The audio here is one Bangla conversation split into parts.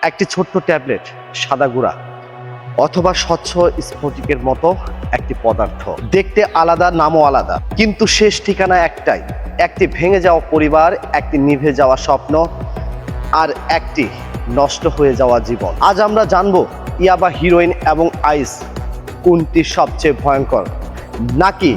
একটি ছোট্ট ট্যাবলেট, সাদা গুঁড়া অথবা স্বচ্ছ স্ফটিকের মতো একটি পদার্থ, দেখতে আলাদা, নামও আলাদা, কিন্তু শেষ ঠিকানা একটাই। একটি ভেঙে যাওয়া পরিবার, একটি নিভে যাওয়া স্বপ্ন, আর একটি নষ্ট হয়ে যাওয়া জীবন। আজ আমরা জানবো ইয়াবা, হিরোইন এবং আইস কোনটি সবচেয়ে ভয়ঙ্কর, নাকি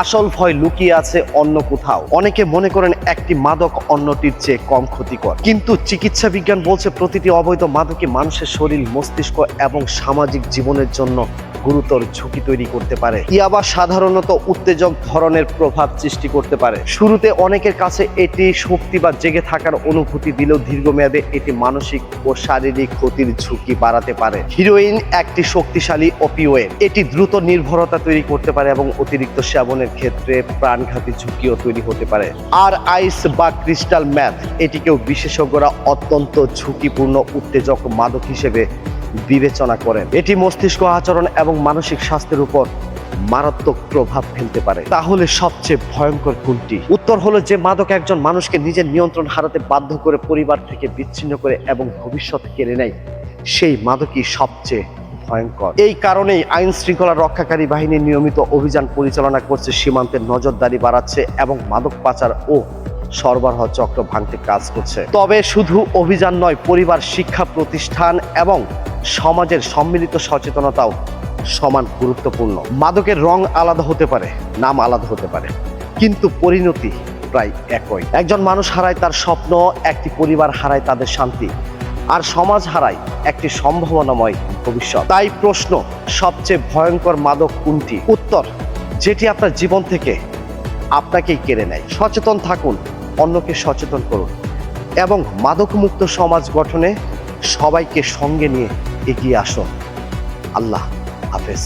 আসল ভয় লুকিয়ে আছে অন্য কোথাও। অনেকে মনে করেন একটি মাদক অন্যটির চেয়ে কম ক্ষতিকর, কিন্তু চিকিৎসা বিজ্ঞান বলছে প্রতিটি অবৈধ মাদকই মানুষের শরীর, মস্তিষ্ক এবং সামাজিক জীবনের জন্য গুরুতর ঝুঁকি তৈরি করতে পারে। ইয়াবা সাধারণত উত্তেজক ধরনের প্রভাব সৃষ্টি করতে পারে। শুরুতে অনেকের কাছে এটি শক্তি বা জেগে থাকার অনুভূতি দিলেও দীর্ঘমেয়াদে এটি মানসিক ও শারীরিক ক্ষতির ঝুঁকি বাড়াতে পারে। হিরোইন একটি শক্তিশালী অপিওয়েড, এটি দ্রুত নির্ভরতা তৈরি করতে পারে এবং অতিরিক্ত সেবনের ক্ষেত্রে প্রাণঘাতী ঝুঁকিও তৈরি হতে পারে। আর আইস বা ক্রিস্টাল ম্যাথ, এটিকেও বিশেষজ্ঞরা অত্যন্ত ঝুঁকিপূর্ণ উত্তেজক মাদক হিসেবে বিবেচনা করেন। এটি মস্তিষ্ক, আচরণ এবং মানসিক স্বাস্থ্যের উপর মারাত্মক প্রভাব ফেলতে পারে। তাহলে সবচেয়ে ভয়ঙ্কর কোনটি? উত্তর হলো, যে মাদক একজন মানুষকে নিজের নিয়ন্ত্রণ হারাতে বাধ্য করে, পরিবার থেকে বিচ্ছিন্ন করে এবং ভবিষ্যৎ কেড়ে নেয়, সেই মাদকই সবচেয়ে ভয়ঙ্কর। এই কারণেই আইন শৃঙ্খলা রক্ষাকারী বাহিনী নিয়মিত অভিযান পরিচালনা করছে, সীমান্তে নজরদারি বাড়াচ্ছে এবং মাদক পাচার ও সরবরাহ চক্র ভাঙতে কাজ করছে। তবে শুধু অভিযান নয়, পরিবার, শিক্ষা প্রতিষ্ঠান এবং সমাজের সম্মিলিত সচেতনতাও সমান গুরুত্বপূর্ণ। মাদকের রং আলাদা হতে পারে, নাম আলাদা হতে পারে, কিন্তু পরিণতি প্রায় একই। একজন মানুষ হারায় তার স্বপ্ন, একটি পরিবার হারায় তাদের শান্তি, আর সমাজ হারায় একটি সম্ভাবনাময় ভবিষ্যৎ। তাই প্রশ্ন, সবচেয়ে ভয়ঙ্কর মাদক কোনটি? উত্তর, যেটি আপনার জীবন থেকে আপনাকেই কেড়ে নেয়। সচেতন থাকুন, অন্যকে সচেতন করুন এবং মাদকমুক্ত সমাজ গঠনে সবাইকে সঙ্গে নিয়ে এগিয়ে আসুন। আল্লাহ হাফেজ।